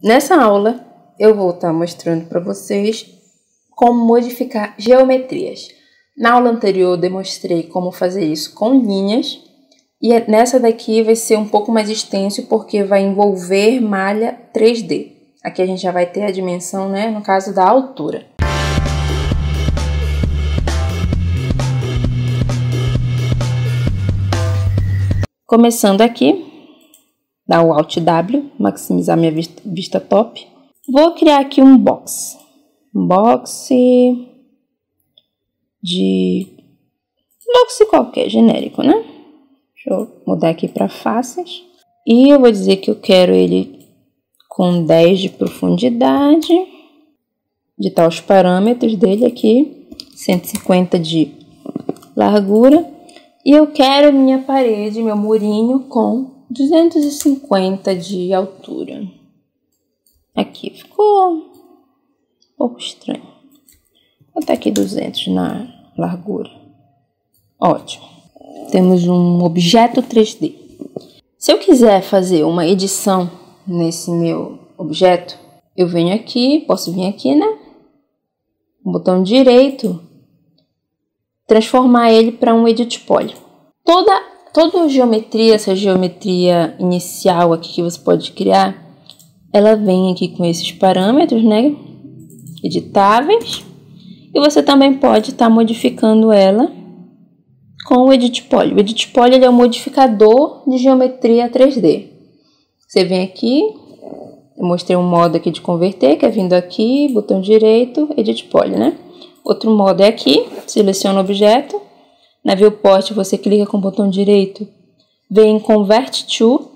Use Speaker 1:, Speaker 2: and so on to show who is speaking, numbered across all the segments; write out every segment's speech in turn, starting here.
Speaker 1: Nessa aula, eu vou estar mostrando para vocês como modificar geometrias. Na aula anterior, eu demonstrei como fazer isso com linhas. E nessa daqui vai ser um pouco mais extenso, porque vai envolver malha 3D. Aqui a gente já vai ter a dimensão, né, no caso da altura. Começando aqui, dá o Alt W, maximizar minha vista top. Vou criar aqui um box. Um box qualquer, genérico, né? Deixa eu mudar aqui para faces. E eu vou dizer que eu quero ele com 10 de profundidade. Digitar os parâmetros dele aqui. 150 de largura. E eu quero minha parede, meu murinho, com 250 de altura. Aqui ficou um pouco estranho. Vou botar aqui 200 na largura. Ótimo. Temos um objeto 3D. Se eu quiser fazer uma edição nesse meu objeto, eu venho aqui, posso vir aqui, né? Com o botão direito, transformar ele para um Edit Poly. Toda geometria, essa geometria inicial aqui que você pode criar, ela vem aqui com esses parâmetros, né? Editáveis. E você também pode estar modificando ela com o Edit Poly. O Edit Poly ele é um modificador de geometria 3D. Você vem aqui, eu mostrei um modo aqui de converter, que é vindo aqui, botão direito, Edit Poly, né? Outro modo é aqui, seleciona o objeto, na viewport você clica com o botão direito, vem em Convert to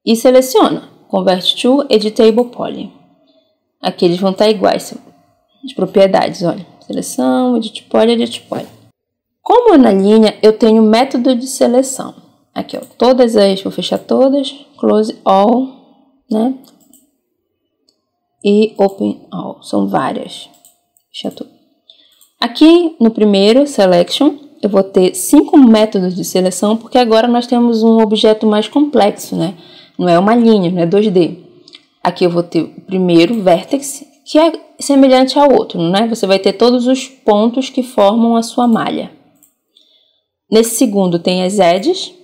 Speaker 1: e seleciona Convert to Editable Poly. Aqui eles vão estar iguais, as propriedades, olha, seleção, Edit Poly, Edit Poly. Como na linha, eu tenho método de seleção. Aqui, ó, todas as, vou fechar todas, Close All, né? E Open All, são várias. Fecha tudo. Aqui no primeiro, Selection, eu vou ter 5 métodos de seleção, porque agora nós temos um objeto mais complexo, né? Não é uma linha, não é 2D. Aqui eu vou ter o primeiro, Vertex, que é semelhante ao outro, né? Você vai ter todos os pontos que formam a sua malha. Nesse segundo tem as edges,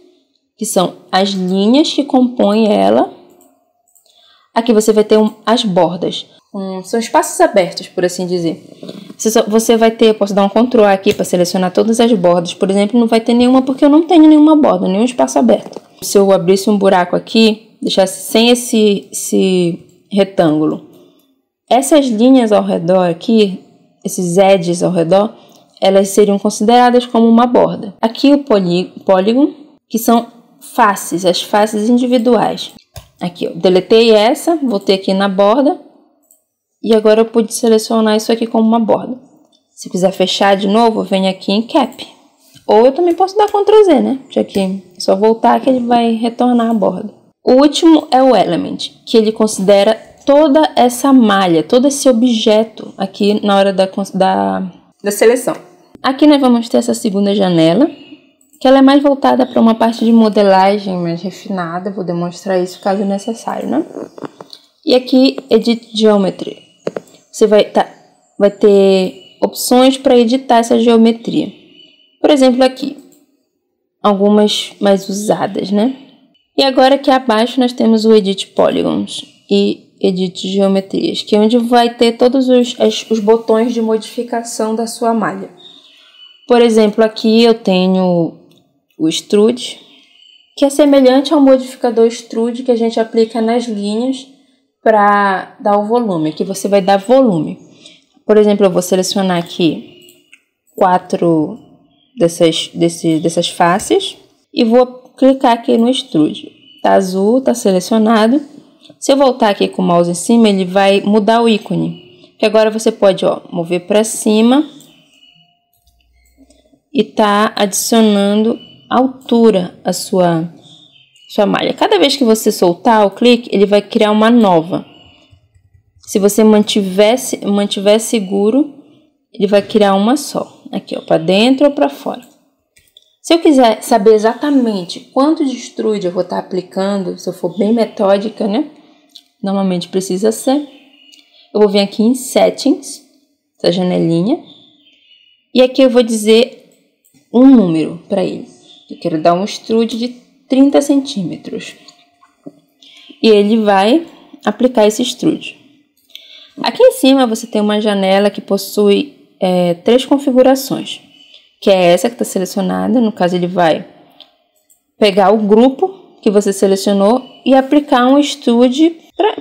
Speaker 1: que são as linhas que compõem ela. Aqui você vai ter as bordas. São espaços abertos, por assim dizer. Você vai ter, eu posso dar um Ctrl aqui para selecionar todas as bordas. Por exemplo, não vai ter nenhuma porque eu não tenho nenhuma borda, nenhum espaço aberto. Se eu abrisse um buraco aqui, deixasse sem esse retângulo, essas linhas ao redor aqui, esses edges ao redor, elas seriam consideradas como uma borda. Aqui o polígono, que são faces, as faces individuais. Aqui, eu deletei essa, voltei aqui na borda. E agora eu pude selecionar isso aqui como uma borda. Se quiser fechar de novo, eu venho aqui em Cap. Ou eu também posso dar Ctrl Z, né? Já que é só voltar que ele vai retornar a borda. O último é o Element, que ele considera toda essa malha, todo esse objeto aqui na hora da seleção. Aqui nós vamos ter essa segunda janela, que ela é mais voltada para uma parte de modelagem mais refinada. Eu vou demonstrar isso caso necessário, né? E aqui, Edit Geometry. Você vai ter opções para editar essa geometria. Por exemplo, aqui, algumas mais usadas, né? E agora aqui abaixo nós temos o Edit Polygons e Edit Geometrias, que é onde vai ter todos os botões de modificação da sua malha. Por exemplo, aqui eu tenho o Extrude, que é semelhante ao modificador Extrude que a gente aplica nas linhas para dar o volume. Aqui você vai dar volume. Por exemplo, eu vou selecionar aqui 4 dessas faces e vou clicar aqui no Extrude. Tá azul, tá selecionado. Se eu voltar aqui com o mouse em cima, ele vai mudar o ícone. Que agora você pode, ó, mover para cima e tá adicionando altura à sua malha. Cada vez que você soltar o clique, ele vai criar uma nova. Se você mantiver seguro, ele vai criar uma só. Aqui, ó, para dentro ou para fora. Se eu quiser saber exatamente quanto de extrude eu vou estar aplicando, se eu for bem metódica, né? normalmente precisa ser. Eu vou vir aqui em Settings, essa janelinha, e aqui eu vou dizer um número para ele. Eu quero dar um extrude de 30 centímetros. E ele vai aplicar esse extrude. Aqui em cima você tem uma janela que possui 3 configurações, que é essa que está selecionada. No caso, ele vai pegar o grupo que você selecionou e aplicar um extrude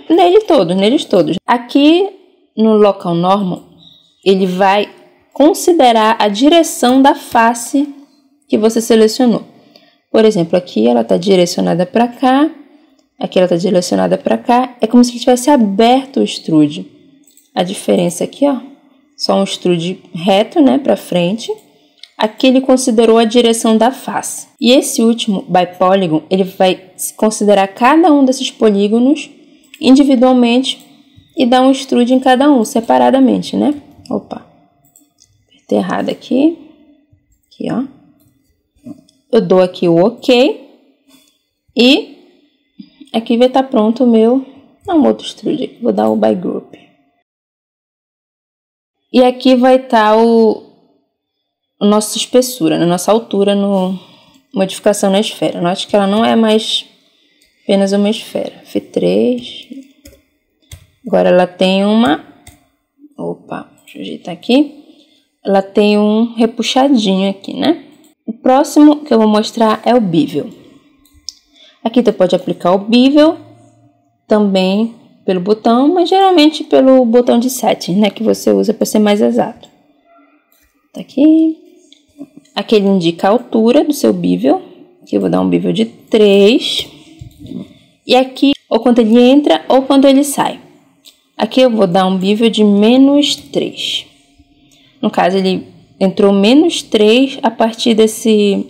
Speaker 1: neles todos. Aqui no Local Normal, ele vai considerar a direção da face que você selecionou. Por exemplo, aqui ela está direcionada para cá, aqui ela está direcionada para cá. É como se tivesse aberto o extrude. A diferença aqui, ó, só um extrude reto, né, para frente. Aqui ele considerou a direção da face. E esse último, by Polygon, ele vai considerar cada um desses polígonos individualmente e dar um extrude em cada um, separadamente, né? Opa, apertei errado aqui. Aqui, ó. Eu dou aqui o OK. E aqui vai estar pronto o meu... um outro extrude aqui, vou dar o by Group. E aqui vai estar a nossa espessura, a nossa altura no modificação na esfera. Note que ela não é mais apenas uma esfera. F3. Agora ela tem uma... Opa, deixa eu ajeitar aqui. Ela tem um repuxadinho aqui, né? O próximo que eu vou mostrar é o Bevel. Aqui tu pode aplicar o Bevel também pelo botão, mas geralmente pelo botão de Setting, né? Que você usa para ser mais exato. Tá aqui. Aqui ele indica a altura do seu Bevel. Aqui eu vou dar um Bevel de 3. E aqui, ou quando ele entra ou quando ele sai. Aqui eu vou dar um Bevel de -3. No caso, ele entrou -3 a partir desse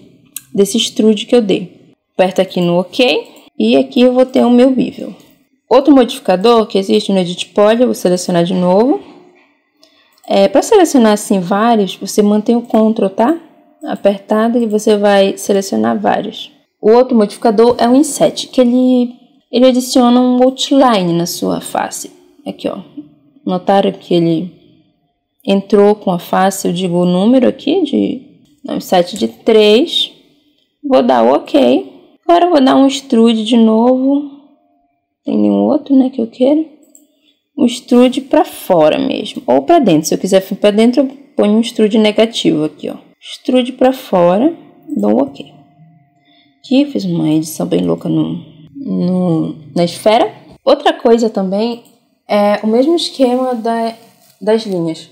Speaker 1: extrude que eu dei. Aperto aqui no OK. E aqui eu vou ter o meu Bevel. Outro modificador que existe no Edit Poly, eu vou selecionar de novo. Para selecionar assim vários, você mantém o Ctrl, tá? Apertado, e você vai selecionar vários. O outro modificador é o Inset, que ele adiciona um outline na sua face. Aqui, ó. Notaram que ele entrou com a face, eu digo o número aqui, um inset de 3. Vou dar o OK. Agora eu vou dar um extrude de novo. Tem nenhum outro, né, que eu quero. Um extrude para fora mesmo, ou para dentro. Se eu quiser vir para dentro, eu ponho um extrude negativo aqui, ó. Extrude para fora, dou um OK. Aqui fiz uma edição bem louca na esfera. Outra coisa também é o mesmo esquema das linhas.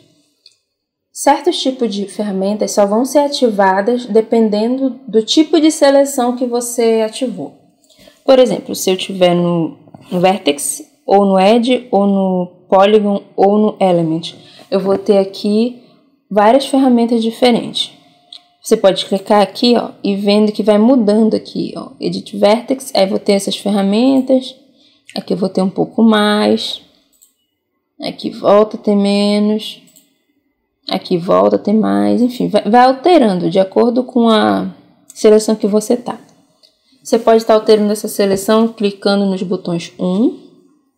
Speaker 1: Certos tipos de ferramentas só vão ser ativadas dependendo do tipo de seleção que você ativou. Por exemplo, se eu tiver no Vertex, ou no Edge, ou no Polygon, ou no Element, eu vou ter aqui várias ferramentas diferentes. Você pode clicar aqui, ó, e vendo que vai mudando aqui, ó, Edit Vertex, aí vou ter essas ferramentas, aqui eu vou ter um pouco mais, aqui volta a ter menos, aqui volta a ter mais, enfim, vai alterando de acordo com a seleção que você tá. Você pode estar alterando essa seleção clicando nos botões 1,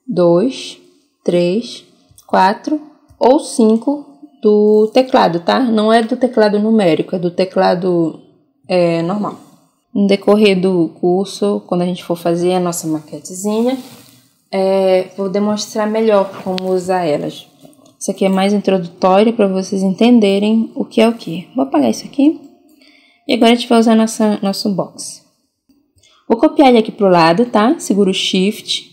Speaker 1: 2, 3, 4 ou 5 do teclado, tá? Não é do teclado numérico, é do teclado normal. No decorrer do curso, quando a gente for fazer a nossa maquetezinha, vou demonstrar melhor como usar elas. Isso aqui é mais introdutório para vocês entenderem o que é o que. Vou apagar isso aqui. E agora a gente vai usar nosso box. Vou copiar ele aqui pro lado, tá? Seguro o Shift.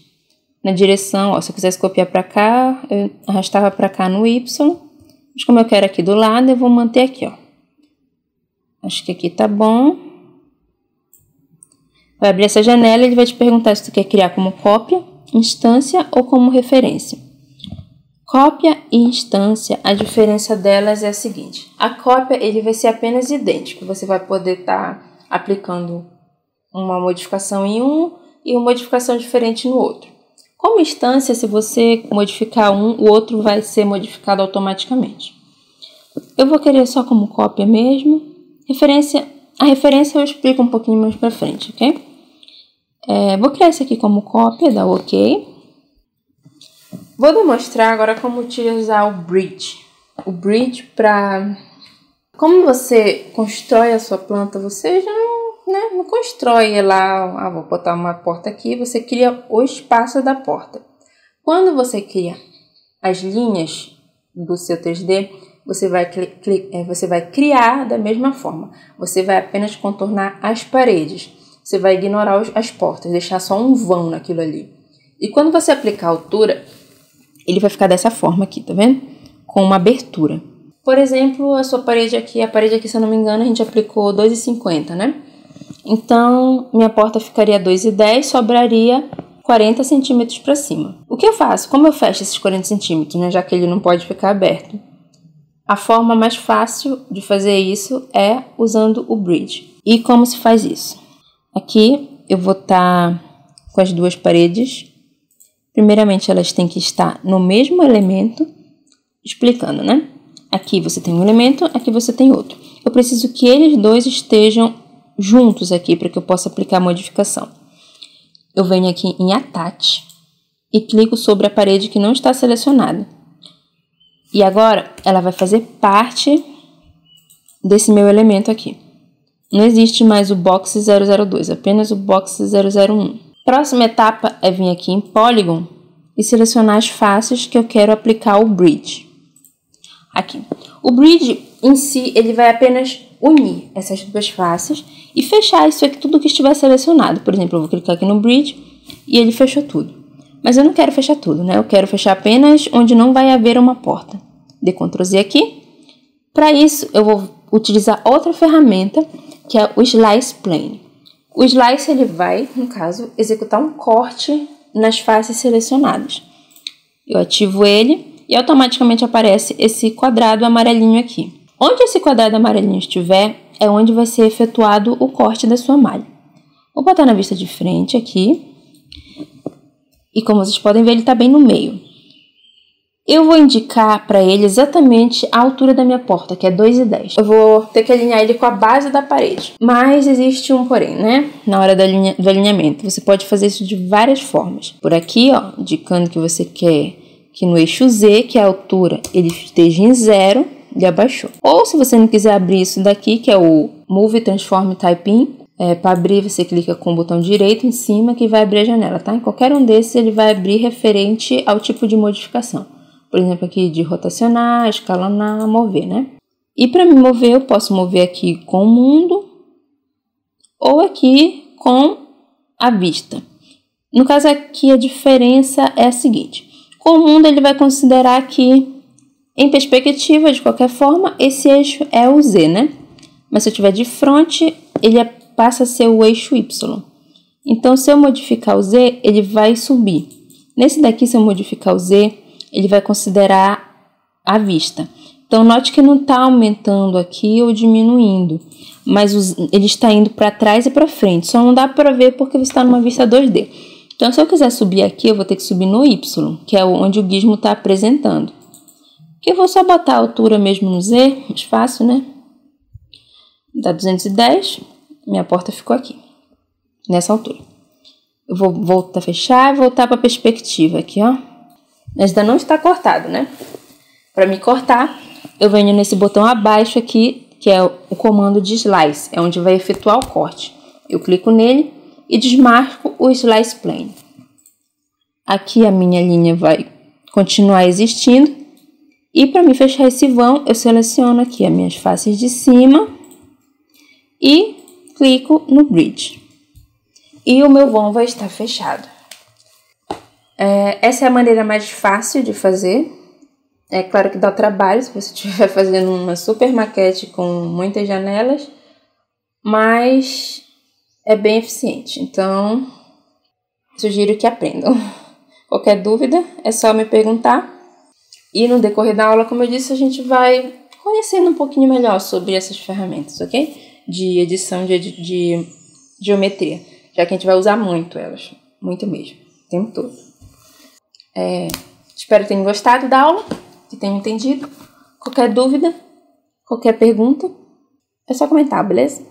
Speaker 1: Na direção, ó, se eu quisesse copiar para cá, eu arrastava para cá no Y. Mas como eu quero aqui do lado, eu vou manter aqui, ó. Acho que aqui tá bom. Vai abrir essa janela e ele vai te perguntar se tu quer criar como cópia, instância ou como referência. Cópia e instância, a diferença delas é a seguinte. A cópia, ele vai ser apenas idêntico. Você vai poder estar aplicando uma modificação em um e uma modificação diferente no outro. Como instância, se você modificar um, o outro vai ser modificado automaticamente. Eu vou querer só como cópia mesmo. A referência eu explico um pouquinho mais pra frente, ok? Vou criar esse aqui como cópia, dar OK. Vou demonstrar agora como utilizar o bridge. O bridge para... Como você constrói a sua planta, você já não constrói lá, vou botar uma porta aqui, você cria o espaço da porta. Quando você cria as linhas do seu 3D, você vai criar da mesma forma. Você vai apenas contornar as paredes. Você vai ignorar as portas, deixar só um vão naquilo ali. E quando você aplicar a altura, ele vai ficar dessa forma aqui, tá vendo? Com uma abertura. Por exemplo, a parede aqui, se eu não me engano, a gente aplicou 2,50, né? Então, minha porta ficaria 2,10, sobraria 40 centímetros para cima. O que eu faço? Como eu fecho esses 40 centímetros, né? Já que ele não pode ficar aberto. A forma mais fácil de fazer isso é usando o bridge. E como se faz isso? Aqui eu vou estar com as duas paredes. Primeiramente, elas têm que estar no mesmo elemento, explicando, né? Aqui você tem um elemento, aqui você tem outro. Eu preciso que eles dois estejam juntos aqui para que eu possa aplicar a modificação. Eu venho aqui em Attach e clico sobre a parede que não está selecionada. E agora ela vai fazer parte desse meu elemento aqui. Não existe mais o box 002, apenas o box 001. Próxima etapa é vir aqui em Polygon e selecionar as faces que eu quero aplicar o bridge. Aqui. O bridge em si, ele vai apenas unir essas duas faces e fechar isso aqui, tudo que estiver selecionado. Por exemplo, eu vou clicar aqui no bridge e ele fechou tudo. Mas eu não quero fechar tudo, né? Eu quero fechar apenas onde não vai haver uma porta. Dê Ctrl Z aqui. Para isso, eu vou utilizar outra ferramenta, que é o Slice Plane. O Slice, ele vai, no caso, executar um corte nas faces selecionadas. Eu ativo ele e automaticamente aparece esse quadrado amarelinho aqui. Onde esse quadrado amarelinho estiver, é onde vai ser efetuado o corte da sua malha. Vou botar na vista de frente aqui. E como vocês podem ver, ele está bem no meio. Eu vou indicar para ele exatamente a altura da minha porta, que é 2,10. Eu vou ter que alinhar ele com a base da parede. Mas existe um porém, né? Na hora do alinhamento. Você pode fazer isso de várias formas. Por aqui, ó, indicando que você quer que no eixo Z, que é a altura, ele esteja em 0, ele abaixou. Ou se você não quiser abrir isso daqui, que é o Move Transform Type In, para abrir você clica com o botão direito em cima que vai abrir a janela, tá? Em qualquer um desses ele vai abrir referente ao tipo de modificação. Por exemplo, aqui de rotacionar, escalonar, mover, né? E para me mover, eu posso mover aqui com o mundo ou aqui com a vista. No caso aqui, a diferença é a seguinte. Com o mundo, ele vai considerar que, em perspectiva, de qualquer forma, esse eixo é o Z, né? Mas se eu estiver de frente, ele passa a ser o eixo Y. Então, se eu modificar o Z, ele vai subir. Nesse daqui, se eu modificar o Z, ele vai considerar a vista. Então, note que não está aumentando aqui ou diminuindo, mas ele está indo para trás e para frente. Só não dá para ver porque você está numa vista 2D. Então, se eu quiser subir aqui, eu vou ter que subir no Y, que é onde o gizmo está apresentando. Aqui eu vou só botar a altura mesmo no Z, mais fácil, né? Dá 210, minha porta ficou aqui, nessa altura. Eu vou voltar a fechar e voltar para a perspectiva aqui, ó. Mas ainda não está cortado, né? Para me cortar, eu venho nesse botão abaixo aqui, que é o comando de Slice, é onde vai efetuar o corte. Eu clico nele e desmarco o Slice Plane. Aqui a minha linha vai continuar existindo. E para me fechar esse vão, eu seleciono aqui as minhas faces de cima e clico no Bridge. E o meu vão vai estar fechado. Essa é a maneira mais fácil de fazer. É claro que dá trabalho se você estiver fazendo uma super maquete com muitas janelas, mas é bem eficiente. Então, sugiro que aprendam. Qualquer dúvida é só me perguntar. E no decorrer da aula, como eu disse, a gente vai conhecendo um pouquinho melhor sobre essas ferramentas, ok? De edição de geometria, já que a gente vai usar muito elas, muito mesmo, o tempo todo. Espero que tenham gostado da aula, que tenham entendido. Qualquer dúvida, qualquer pergunta, é só comentar, beleza?